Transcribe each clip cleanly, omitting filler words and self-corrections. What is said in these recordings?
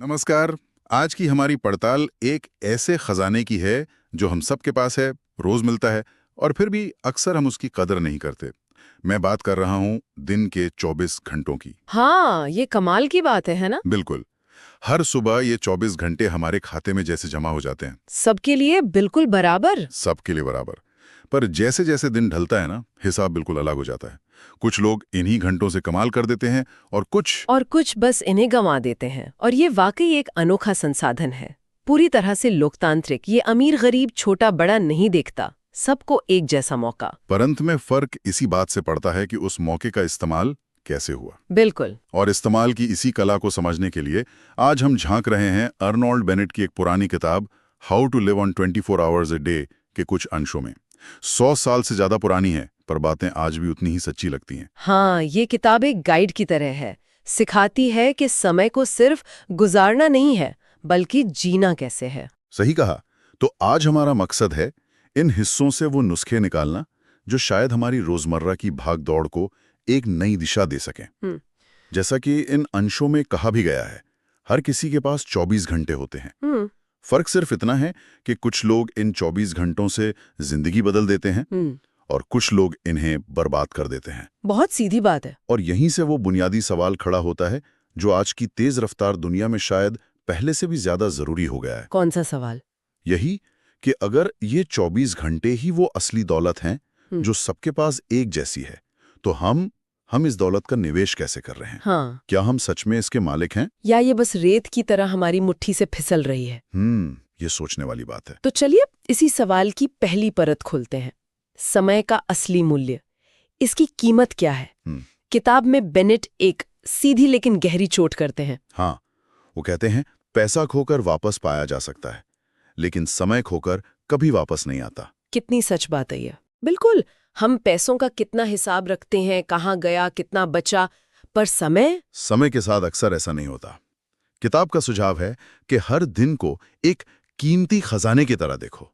नमस्कार। आज की हमारी पड़ताल एक ऐसे खजाने की है जो हम सब के पास है, रोज मिलता है और फिर भी अक्सर हम उसकी कदर नहीं करते। मैं बात कर रहा हूँ दिन के 24 घंटों की। हाँ, ये कमाल की बात है ना? बिल्कुल। हर सुबह ये 24 घंटे हमारे खाते में जैसे जमा हो जाते हैं। सबके लिए बिल्कुल बराबर। सबके लिए बराबर। पर जैसे जैसे दिन ढलता है ना, हिसाब बिल्कुल अलग हो जाता है। कुछ लोग इन्हीं घंटों से कमाल कर देते हैं और कुछ बस इन्हें गंवा देते हैं। और ये वाकई एक अनोखा संसाधन है, पूरी तरह से लोकतांत्रिक। ये अमीर गरीब छोटा बड़ा नहीं देखता, सबको एक जैसा मौका। पर अंत में फर्क इसी बात से पड़ता है कि उस मौके का इस्तेमाल कैसे हुआ। बिल्कुल। और इस्तेमाल की इसी कला को समझने के लिए आज हम झांक रहे हैं अर्नोल्ड बेनेट की एक पुरानी किताब how to live on 24 hours a day के कुछ अंशों में। 100 साल से ज्यादा पुरानी है, पर बातें आज भी उतनी ही सच्ची लगती हैं। हाँ, ये किताब एक गाइड की तरह है। सिखाती है कि समय को सिर्फ गुजारना नहीं है, बल्कि जीना कैसे है। सही कहा। तो आज हमारा मकसद है इन हिस्सों से वो नुस्खे निकालना जो शायद हमारी रोजमर्रा की भाग दौड़ को एक नई दिशा दे सकें। जैसा कि इन अंशों में कहा भी गया है, हर किसी के पास 24 घंटे होते हैं। फर्क सिर्फ इतना है कि कुछ लोग इन 24 घंटों से जिंदगी बदल देते हैं और कुछ लोग इन्हें बर्बाद कर देते हैं। बहुत सीधी बात है। और यहीं से वो बुनियादी सवाल खड़ा होता है जो आज की तेज रफ्तार दुनिया में शायद पहले से भी ज्यादा जरूरी हो गया है। कौन सा सवाल? यही कि अगर ये 24 घंटे ही वो असली दौलत हैं जो सबके पास एक जैसी है, तो हम इस दौलत का निवेश कैसे कर रहे हैं? हाँ। क्या हम सच में इसके मालिक हैं, या ये बस रेत की तरह हमारी मुट्ठी से फिसल रही है? ये सोचने वाली बात है। तो चलिए इसी सवाल की पहली परत खोलते हैं। समय का असली मूल्य, इसकी कीमत क्या है? किताब में बेनेट एक सीधी लेकिन गहरी चोट करते हैं। हाँ, वो कहते हैं पैसा खोकर वापस पाया जा सकता है, लेकिन समय खोकर कभी वापस नहीं आता। कितनी सच बात है ये। बिल्कुल, हम पैसों का कितना हिसाब रखते हैं, कहाँ गया, कितना बचा, पर समय के साथ अक्सर ऐसा नहीं होता। किताब का सुझाव है कि हर दिन को एक कीमती खजाने की तरह देखो।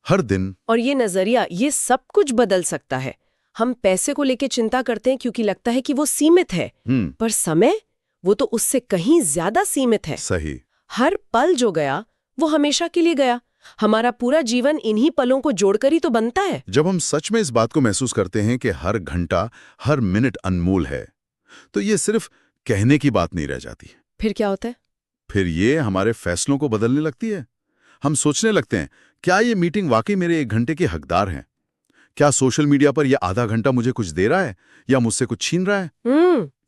हर दिन। और ये नजरिया ये सब कुछ बदल सकता है। हम पैसे को लेके चिंता करते हैं क्योंकि लगता है कि वो सीमित है, पर समय वो तो उससे कहीं ज्यादा सीमित है। सही। हर पल जो गया वो हमेशा के लिए गया। हमारा पूरा जीवन इन्हीं पलों को जोड़कर ही तो बनता है। जब हम सच में इस बात को महसूस करते हैं कि हर घंटा, हर मिनट अनमोल है, तो ये सिर्फ कहने की बात नहीं रह जाती। फिर क्या होता है? फिर ये हमारे फैसलों को बदलने लगती है। हम सोचने लगते हैं, क्या ये मीटिंग वाकई मेरे 1 घंटे के हकदार हैं? क्या सोशल मीडिया पर यह आधा घंटा मुझे कुछ दे रहा है या मुझसे कुछ छीन रहा है?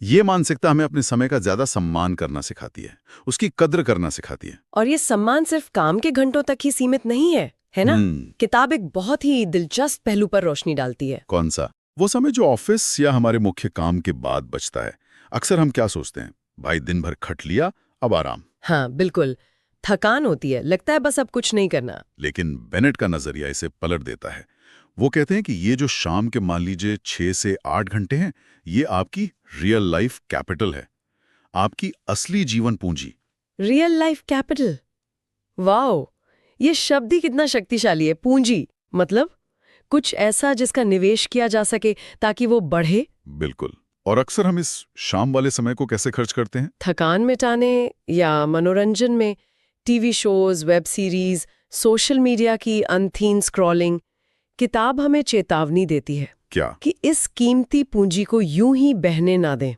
ये मानसिकता हमें अपने समय का ज्यादा सम्मान करना सिखाती है, उसकी कद्र करना सिखाती है। और ये सम्मान सिर्फ काम के घंटों तक ही सीमित नहीं है ना? किताब एक बहुत ही दिलचस्प पहलू पर रोशनी डालती है। कौन सा? वो समय जो ऑफिस या हमारे मुख्य काम के बाद बचता है। अक्सर हम क्या सोचते हैं, भाई दिन भर खट लिया, अब आराम। हाँ बिल्कुल, थकान होती है, लगता है बस अब कुछ नहीं करना। लेकिन बेनेट का नजरिया इसे पलट देता है। वो कहते हैं कि ये जो शाम के मान लीजिए 6 से 8 घंटे हैं, ये आपकी रियल लाइफ कैपिटल है, आपकी असली जीवन पूंजी। रियल लाइफ कैपिटल, वाओ, ये शब्द ही कितना शक्तिशाली है। पूंजी मतलब कुछ ऐसा जिसका निवेश किया जा सके ताकि वो बढ़े। बिल्कुल। और अक्सर हम इस शाम वाले समय को कैसे खर्च करते हैं? थकान मिटाने या मनोरंजन में। TV shows, web series, social media की अनथीन स्क्रॉलिंग। किताब हमें चेतावनी देती है क्या? कि इस कीमती पूंजी को यूं ही बहने ना दें।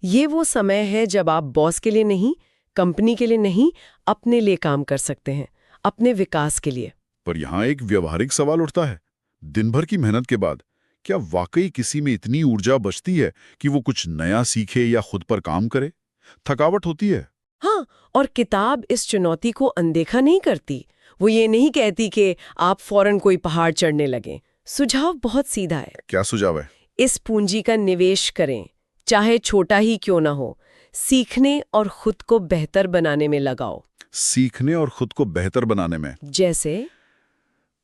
ये वो समय है जब आप बॉस के लिए नहीं, कंपनी के लिए नहीं, अपने लिए काम कर सकते हैं, अपने विकास के लिए। पर यहाँ एक व्यवहारिक सवाल उठता है, दिन भर की मेहनत के बाद क्या वाकई किसी में इतनी ऊर्जा बचती है कि वो कुछ नया सीखे या खुद पर काम करे? थकावट होती है। हाँ, और किताब इस चुनौती को अनदेखा नहीं करती। वो ये नहीं कहती कि आप फौरन कोई पहाड़ चढ़ने लगें। सुझाव बहुत सीधा है। क्या सुझाव है? इस पूंजी का निवेश करें, चाहे छोटा ही क्यों ना हो। सीखने और खुद को बेहतर बनाने में लगाओ। सीखने और खुद को बेहतर बनाने में? जैसे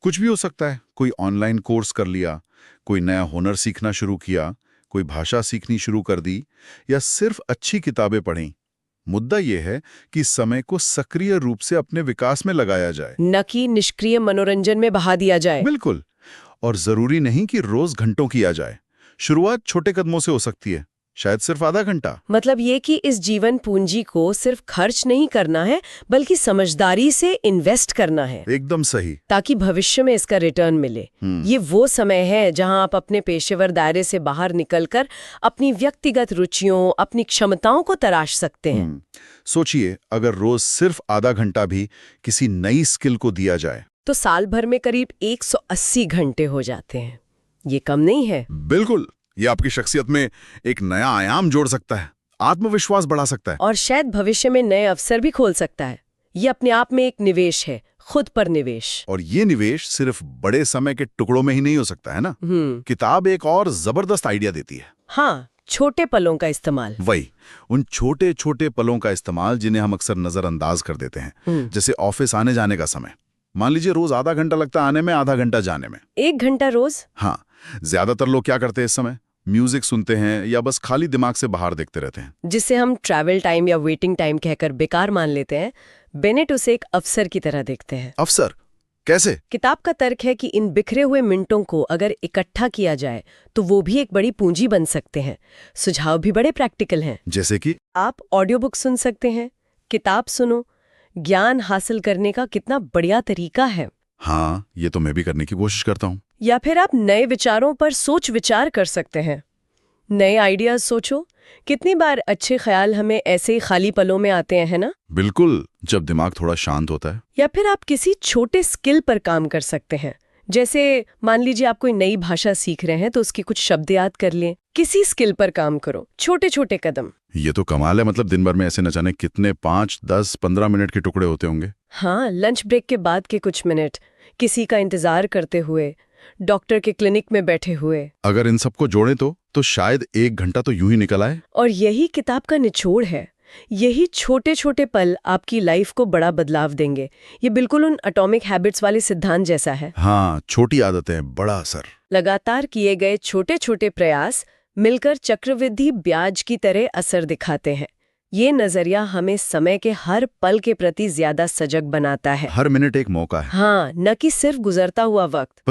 कुछ भी हो सकता है। कोई ऑनलाइन कोर्स कर लिया, कोई नया हुनर सीखना शुरू किया, कोई भाषा सीखनी शुरू कर दी, या सिर्फ अच्छी किताबें पढ़ें। मुद्दा यह है कि समय को सक्रिय रूप से अपने विकास में लगाया जाए, न कि निष्क्रिय मनोरंजन में बहा दिया जाए। बिल्कुल। और जरूरी नहीं कि रोज घंटों किया जाए। शुरुआत छोटे कदमों से हो सकती है। शायद सिर्फ आधा घंटा। मतलब ये कि इस जीवन पूंजी को सिर्फ खर्च नहीं करना है बल्कि समझदारी से इन्वेस्ट करना है, एकदम सही। ताकि भविष्य में इसका रिटर्न मिले। ये वो समय है जहां आप अपने पेशेवर दायरे से बाहर निकलकर अपनी व्यक्तिगत रुचियों, अपनी क्षमताओं को तराश सकते हैं। सोचिए, अगर रोज सिर्फ आधा घंटा भी किसी नई स्किल को दिया जाए तो साल भर में करीब 180 घंटे हो जाते हैं। ये कम नहीं है। बिल्कुल, ये आपकी शख्सियत में एक नया आयाम जोड़ सकता है, आत्मविश्वास बढ़ा सकता है और शायद भविष्य में नए अवसर भी खोल सकता है। ये अपने आप में एक निवेश है, खुद पर निवेश। और ये निवेश सिर्फ बड़े समय के टुकड़ों में ही नहीं हो सकता है ना। किताब एक और जबरदस्त आइडिया देती है। हाँ, छोटे पलों का इस्तेमाल। वही, उन छोटे छोटे पलों का इस्तेमाल जिन्हें हम अक्सर नजरअंदाज कर देते हैं। जैसे ऑफिस आने जाने का समय, मान लीजिए रोज आधा घंटा लगता है आने में, आधा घंटा जाने में। 1 घंटा रोज। हाँ, ज्यादातर लोग क्या करते हैं इस समय? म्यूजिक सुनते हैं या बस खाली दिमाग से बाहर देखते रहते हैं, जिसे हम ट्रैवल टाइम या वेटिंग टाइम कहकर बेकार मान लेते हैं। बेनेट उसे एक अवसर की तरह देखते हैं। अवसर कैसे? किताब का तर्क है कि इन बिखरे हुए मिनटों को अगर इकट्ठा किया जाए तो वो भी एक बड़ी पूंजी बन सकते हैं। सुझाव भी बड़े प्रैक्टिकल हैं। जैसे कि आप ऑडियो बुक सुन सकते हैं, किताब सुनो। ज्ञान हासिल करने का कितना बढ़िया तरीका है। हाँ, ये तो मैं भी करने की कोशिश करता हूँ। या फिर आप नए विचारों पर सोच विचार कर सकते हैं। नए आइडियाज सोचो। कितनी बार अच्छे ख्याल हमें ऐसे ही खाली पलों में आते हैं, है ना? बिल्कुल, जब दिमाग थोड़ा शांत होता है। या फिर आप किसी छोटे स्किल पर काम कर सकते हैं। जैसे मान लीजिए आप कोई नई भाषा सीख रहे हैं तो उसकी कुछ शब्द याद कर लें। किसी स्किल पर काम करो, छोटे छोटे कदम। ये तो कमाल है। मतलब दिन भर में ऐसे न जाने कितने 5, 10, 15 मिनट के टुकड़े होते होंगे। हाँ, लंच ब्रेक के बाद के कुछ मिनट, किसी का इंतजार करते हुए, डॉक्टर के क्लिनिक में बैठे हुए। अगर इन सबको जोड़ें तो शायद 1 घंटा तो यूं ही निकल आए। और यही किताब का निचोड़ है। यही छोटे छोटे पल आपकी लाइफ को बड़ा बदलाव देंगे। ये बिल्कुल उन एटॉमिक हैबिट्स वाले सिद्धांत जैसा है। हाँ, छोटी आदतें, बड़ा असर। लगातार किए गए छोटे छोटे प्रयास मिलकर चक्रवृद्धि ब्याज की तरह असर दिखाते हैं। ये नजरिया हमें समय के हर पल के प्रति ज्यादा सजग बनाता है। हर मिनट एक मौका है। हाँ, न कि सिर्फ गुजरता हुआ वक्त।